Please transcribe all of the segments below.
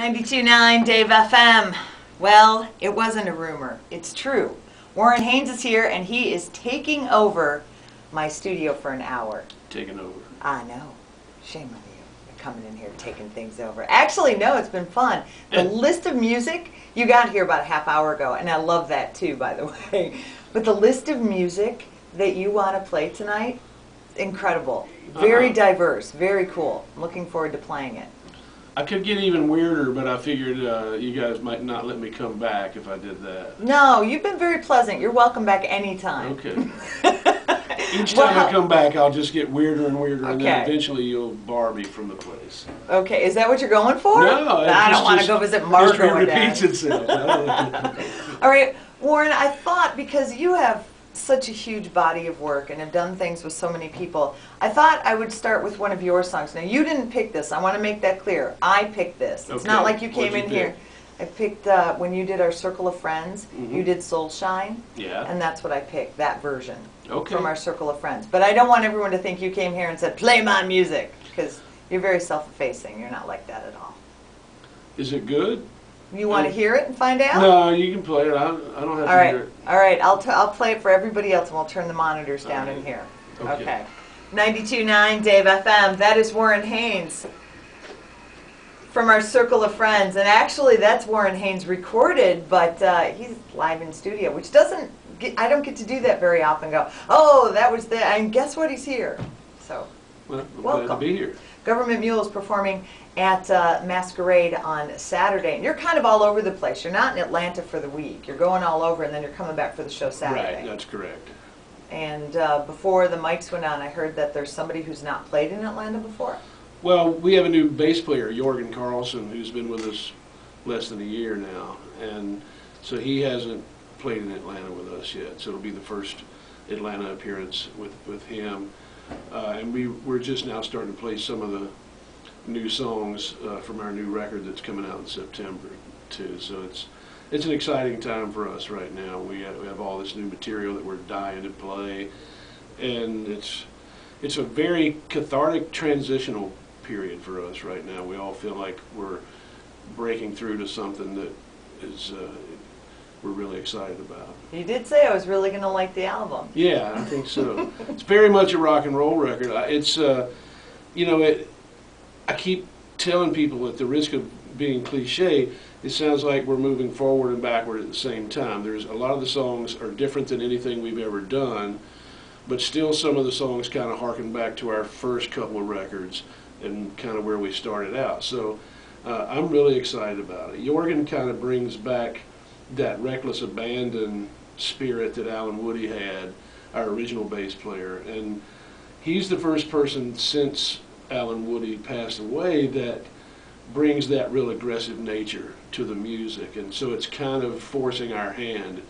92.9 Dave FM. Well, it wasn't a rumor. It's true. Warren Haynes is here, and he is taking over my studio for an hour. Taking over. I know. Shame on you. You're coming in here taking things over. Actually, no, it's been fun. The list of music, you got here about a half hour ago, and I love that too, by the way. But the list of music that you want to play tonight, incredible. Very diverse, very cool. I'm looking forward to playing it. I could get even weirder, but I figured you guys might not let me come back if I did that. No, you've been very pleasant. You're welcome back anytime. Okay. Each time I come back, I'll just get weirder and weirder, and then eventually you'll bar me from the place. Okay, is that what you're going for? No, I don't want to go visit Margot. It repeats itself. All right, Warren, I thought because you have such a huge body of work and have done things with so many people, I thought I would start with one of your songs. Now, you didn't pick this. I want to make that clear. I picked this. It's not like you came in here. I picked, when you did our Circle of Friends, you did Soul Shine. Yeah. And that's what I picked, that version from our Circle of Friends. But I don't want everyone to think you came here and said, play my music, because you're very self-effacing. You're not like that at all. Is it good? You want to hear it and find out? No, you can play it. I don't have to hear it. All right, I'll play it for everybody else, and we'll turn the monitors down in here. Okay. 92.9 Dave FM. That is Warren Haynes from our Circle of Friends. And actually, that's Warren Haynes recorded, but he's live in studio, which doesn't, I don't get to do that very often. Go, oh, that was the, and guess what? He's here. So, well, welcome. Glad to be here. Government Mule is performing at Masquerade on Saturday. And you're kind of all over the place. You're not in Atlanta for the week. You're going all over, and then you're coming back for the show Saturday. Right, that's correct. And before the mics went on, I heard that there's somebody who's not played in Atlanta before. Well, we have a new bass player, Jorgen Carlson, who's been with us less than a year now. And so he hasn't played in Atlanta with us yet. So it'll be the first Atlanta appearance with him. And we're just now starting to play some of the new songs from our new record that's coming out in September too. So it's an exciting time for us right now. We have all this new material that we're dying to play, and it's a very cathartic transitional period for us right now. We all feel like we're breaking through to something that is we're really excited about. You did say I was really going to like the album. Yeah, I think so. It's very much a rock and roll record. It's you know, I keep telling people, at the risk of being cliche, it sounds like we're moving forward and backward at the same time. There's a lot of the songs are different than anything we've ever done, but still some of the songs kind of harken back to our first couple of records and kind of where we started out. So I'm really excited about it. Jorgen kind of brings back that reckless abandon spirit that Alan Woody had, our original bass player, and he's the first person since Alan Woody passed away that brings that real aggressive nature to the music, and so it's kind of forcing our hand,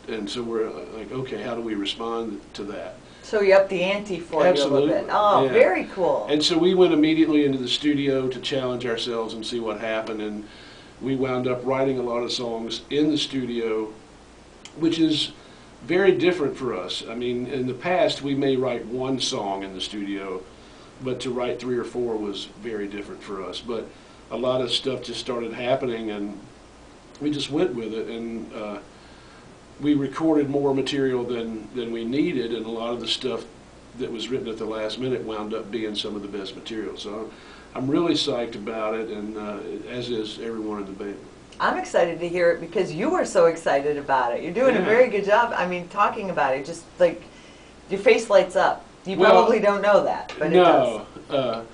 and so we're like, okay, how do we respond to that? So you up the ante for you a little bit. Oh, yeah. Very cool. And so we went immediately into the studio to challenge ourselves and see what happened, and we wound up writing a lot of songs in the studio, which is very different for us. I mean, in the past we may write one song in the studio, but to write 3 or 4 was very different for us. But a lot of stuff just started happening, and we just went with it, and we recorded more material than we needed, and a lot of the stuff that was written at the last minute wound up being some of the best material. So I'm really psyched about it, and as is everyone in the band. I'm excited to hear it because you were so excited about it. You're doing a very good job. I mean, talking about it, just like your face lights up. You probably don't know that, but it does. No,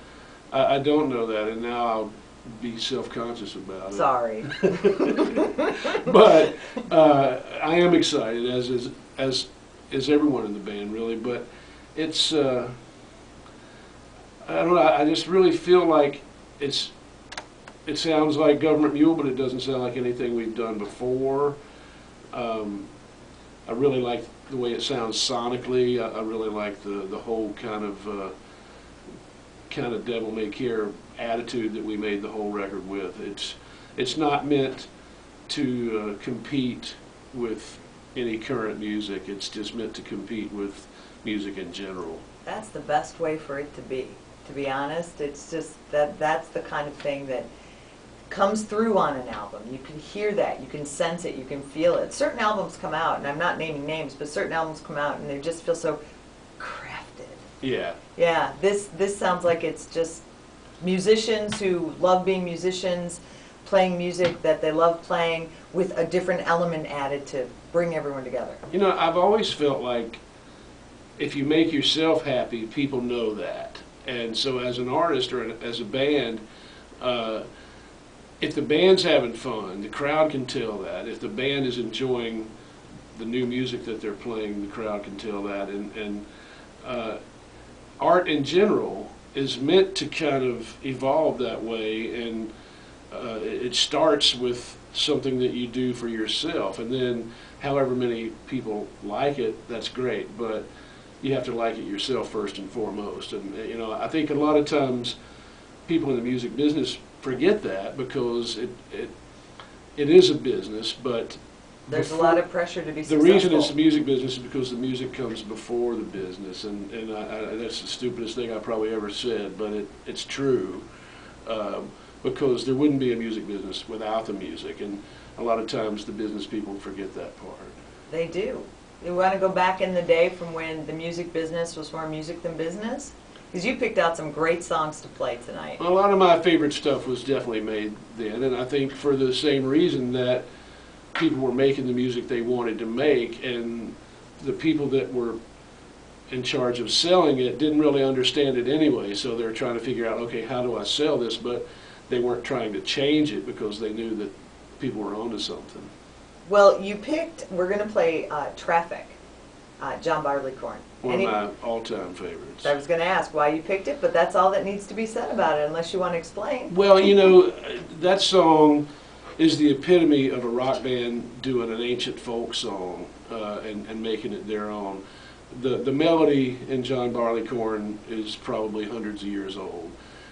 I don't know that, and now I'll be self-conscious about it. Sorry. But I am excited, as is everyone in the band, really. But it's I don't know. I just really feel like it sounds like Government Mule, but it doesn't sound like anything we've done before. I really like the way it sounds sonically. I really like the whole kind of devil may care attitude that we made the whole record with. It's not meant to compete with any current music. It's just meant to compete with music in general. That's the best way for it to be honest. It's just that's the kind of thing that comes through on an album. You can hear that, you can sense it, you can feel it. Certain albums come out, and I'm not naming names, but certain albums come out and they just feel so crafted. Yeah. Yeah, this sounds like it's just musicians who love being musicians, playing music that they love playing with a different element added to bring everyone together. You know, I've always felt like if you make yourself happy, people know that. And so as an artist or as a band, if the band's having fun, the crowd can tell that. If the band is enjoying the new music that they're playing, the crowd can tell that. And art in general is meant to kind of evolve that way, and it starts with something that you do for yourself, and then however many people like it, that's great, but you have to like it yourself first and foremost. And you know, I think a lot of times people in the music business forget that because it is a business, but there's a lot of pressure to be successful. The reason it's the music business is because the music comes before the business, and that's the stupidest thing I probably ever said, but it's true, because there wouldn't be a music business without the music, and a lot of times the business people forget that part. They do. You want to go back in the day from when the music business was more music than business? Because you picked out some great songs to play tonight. A lot of my favorite stuff was definitely made then, and I think for the same reason that people were making the music they wanted to make, and the people that were in charge of selling it didn't really understand it anyway, so they were trying to figure out, okay, how do I sell this? But they weren't trying to change it because they knew that people were onto something. Well, you picked, we're going to play Traffic, John Barleycorn. One of my all-time favorites. I was going to ask why you picked it, but that's all that needs to be said about it, unless you want to explain. Well, you know, that song is the epitome of a rock band doing an ancient folk song and making it their own. The melody in John Barleycorn is probably hundreds of years old.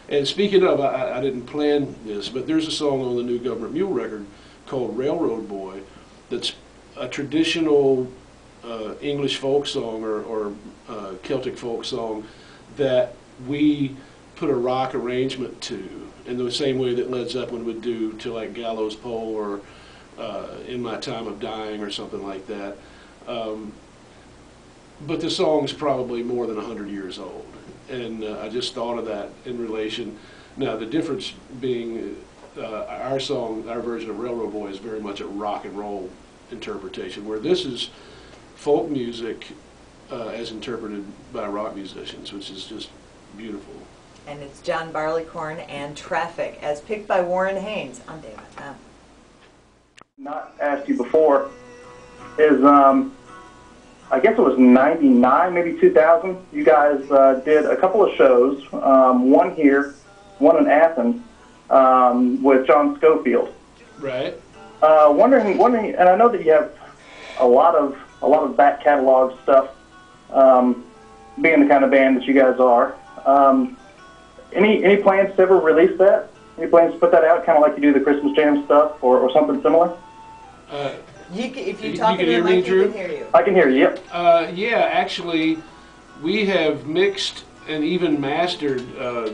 And speaking of, I didn't plan this, but there's a song on the new Government Mule record called Railroad Boy that's a traditional English folk song or Celtic folk song that we put a rock arrangement to, in the same way that Led Zeppelin would do to like Gallows Pole or In My Time of Dying or something like that. But the song's probably more than 100 years old, and I just thought of that in relation. Now the difference being our song, our version of Railroad Boy is very much a rock and roll interpretation, where this is folk music as interpreted by rock musicians, which is just beautiful. And it's John Barleycorn and Traffic, as picked by Warren Haynes on Day FM. Not asked you before is, I guess it was 99, maybe 2000. You guys did a couple of shows, one here, one in Athens, with John Schofield. Right. Wondering, and I know that you have a lot of back catalog stuff, being the kind of band that you guys are. Any plans to ever release that? Any plans to put that out, kind of like you do the Christmas Jam stuff, or something similar? If you talk to the mic, he can hear you. I can hear you, yep. Yeah, actually, we have mixed and even mastered a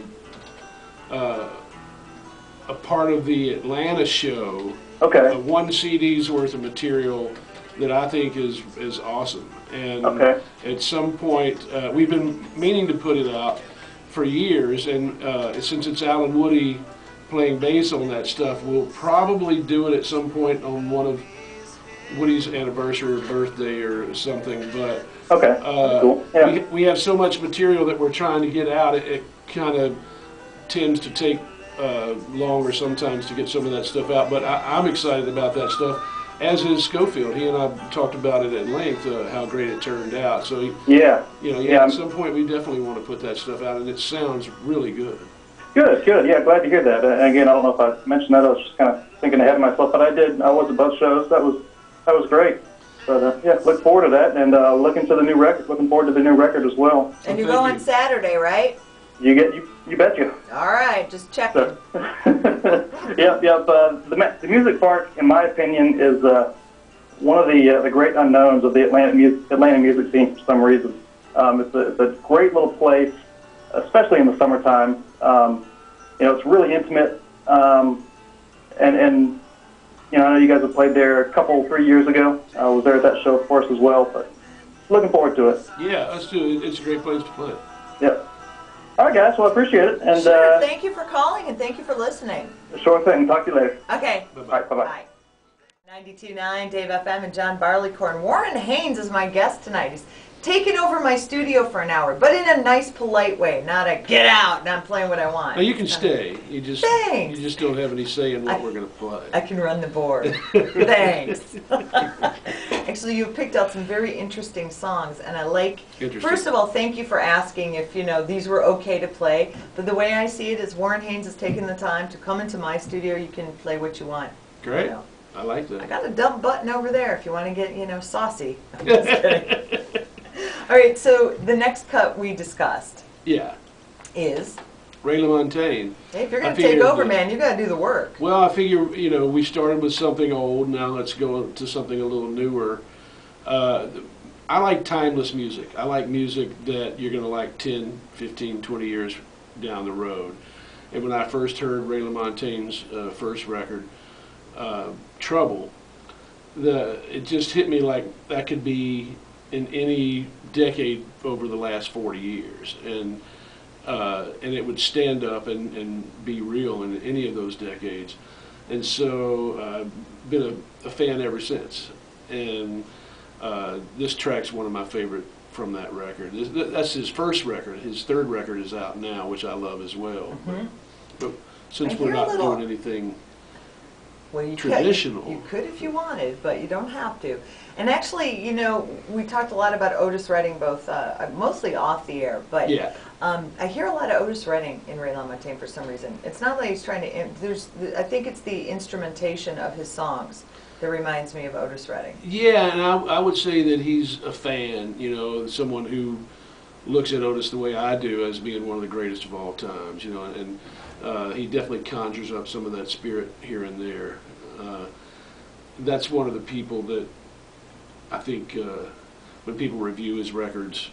part of the Atlanta show. Okay. One CD's worth of material that I think is awesome. And okay. At some point, we've been meaning to put it out for years, and since it's Alan Woody playing bass on that stuff, we'll probably do it at some point on one of Woody's anniversary or birthday or something. But okay. Cool. Yeah. we have so much material that we're trying to get out, it kind of tends to take longer sometimes to get some of that stuff out. But I'm excited about that stuff, as is Schofield. He and I talked about it at length, how great it turned out. So yeah, at some point we definitely want to put that stuff out, and it sounds really good. Good. Yeah, glad to hear that. And again, I don't know if I mentioned that. I was just kind of thinking ahead of myself, but I did. I was at both shows. That was great. But yeah, look forward to that, and looking to the new record. Looking forward to the new record as well. And you're going Saturday, right? You betcha. All right, just checking. Yeah. The music part, in my opinion, is one of the great unknowns of the Atlanta music scene for some reason. It's a great little place, especially in the summertime. It's really intimate. and you know, I know you guys have played there a couple, 3 years ago. I was there at that show, of course, as well. But looking forward to it. Yeah, let's do it. It's a great place to play. Yep. All right, guys. Well, I appreciate it. And Sure. Thank you for calling and thank you for listening. sure thing. Talk to you later. Okay. All right. Bye-bye. Bye. 92.9 Dave FM and John Barleycorn. Warren Haynes is my guest tonight. He's taken over my studio for an hour, but in a nice, polite way, not a get out and I'm playing what I want. Now you can stay. You just Thanks. you just don't have any say in what we're going to play. I can run the board. Thanks. Actually, you've picked out some very interesting songs, and I like. First of all, thank you for asking if these were okay to play. But the way I see it is, Warren Haynes has taken the time to come into my studio. You can play what you want. Great. I like that. I got a dump button over there if you want to get saucy. I'm just kidding. All right. So the next cut we discussed. Yeah. Is. Ray LaMontagne. Hey, if you're going to take over, man, you got to do the work. Well, I figure, we started with something old. Now let's go to something a little newer. I like timeless music. I like music that you're going to like 10, 15, 20 years down the road. And when I first heard Ray LaMontagne's first record, Trouble, it just hit me like that could be in any decade over the last 40 years. And it would stand up and be real in any of those decades. And so I've been a fan ever since. And this track's one of my favorite from that record. That's his first record. His third record is out now, which I love as well. Mm-hmm. But since we're not doing anything traditional. You could if you wanted, but you don't have to. And actually, we talked a lot about Otis Redding, both mostly off the air, but yeah. I hear a lot of Otis Redding in Ray LaMontagne for some reason. It's not like he's trying to. I think it's the instrumentation of his songs that reminds me of Otis Redding. Yeah, and I would say that he's a fan. Someone who looks at Otis the way I do as being one of the greatest of all times. And he definitely conjures up some of that spirit here and there. That's one of the people that I think when people review his records,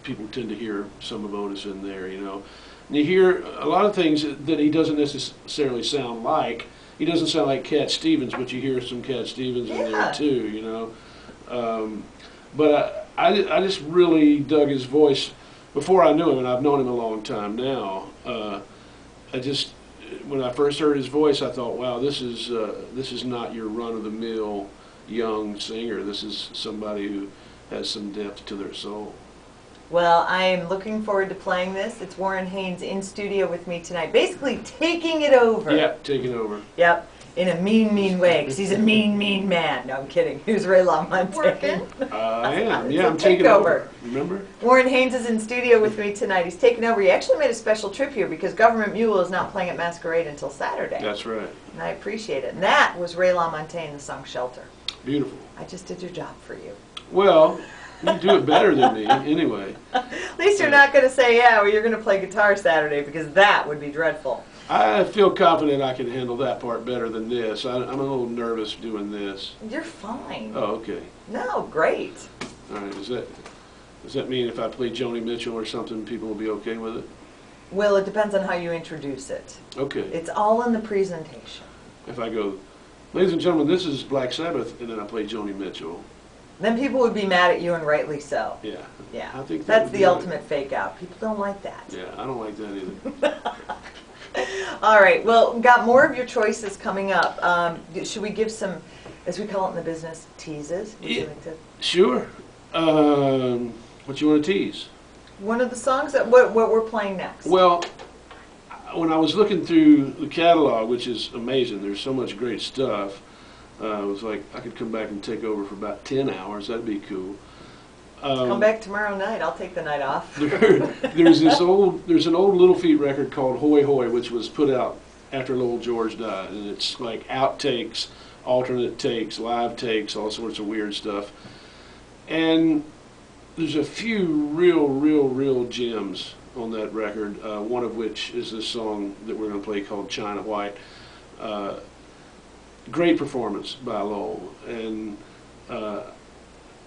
people tend to hear some of Otis in there, And you hear a lot of things that he doesn't necessarily sound like. He doesn't sound like Cat Stevens, but you hear some Cat Stevens in there too, But I just really dug his voice before I knew him, and I've known him a long time now. When I first heard his voice, I thought, wow, this is not your run-of-the-mill young singer. This is somebody who has some depth to their soul. Well, I am looking forward to playing this. It's Warren Haynes in studio with me tonight, basically taking it over. Yeah, taking over. Yep, in a mean way, because he's a mean man. No, I'm kidding. Here's Ray LaMontagne. I am. Yeah, So I'm taking over. Remember? Warren Haynes is in studio with me tonight. He's taken over. He actually made a special trip here because Government Mule is not playing at Masquerade until Saturday. That's right. And I appreciate it. And that was Ray LaMontagne, the song Shelter. Beautiful. I just did your job for you. Well, you do it better than me, anyway. At least you're not going to say, well, you're going to play guitar Saturday, because that would be dreadful. I feel confident I can handle that part better than this. I'm a little nervous doing this. You're fine. Oh, okay. No, great. All right. Does that mean if I play Joni Mitchell or something, people will be okay with it? Well, it depends on how you introduce it. Okay. It's all in the presentation. If I go, ladies and gentlemen, this is Black Sabbath, and then I play Joni Mitchell. Then people would be mad at you, and rightly so. Yeah. Yeah. I think that's the ultimate fake out. People don't like that. Yeah, I don't like that either. All right. Well, got more of your choices coming up. Should we give some, as we call it in the business, teases? Would you like to? Sure. What you want to tease? One of the songs that what we're playing next. Well, when I was looking through the catalog, which is amazing, there's so much great stuff. It was like I could come back and take over for about 10 hours. That'd be cool. Come back tomorrow night. I'll take the night off. There's an old Little Feat record called Hoy Hoy, which was put out after Lowell George died, and it's like outtakes, alternate takes, live takes, all sorts of weird stuff. And there's a few real gems on that record. One of which is this song that we're going to play called China White. Great performance by Lowell, and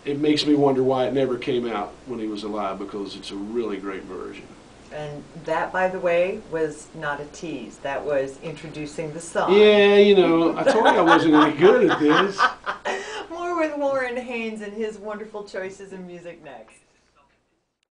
it makes me wonder why it never came out when he was alive, because it's a really great version. And that, by the way, was not a tease. That was introducing the song. Yeah, you know, I told you I wasn't any good at this. More with Warren Haynes and his wonderful choices in music next.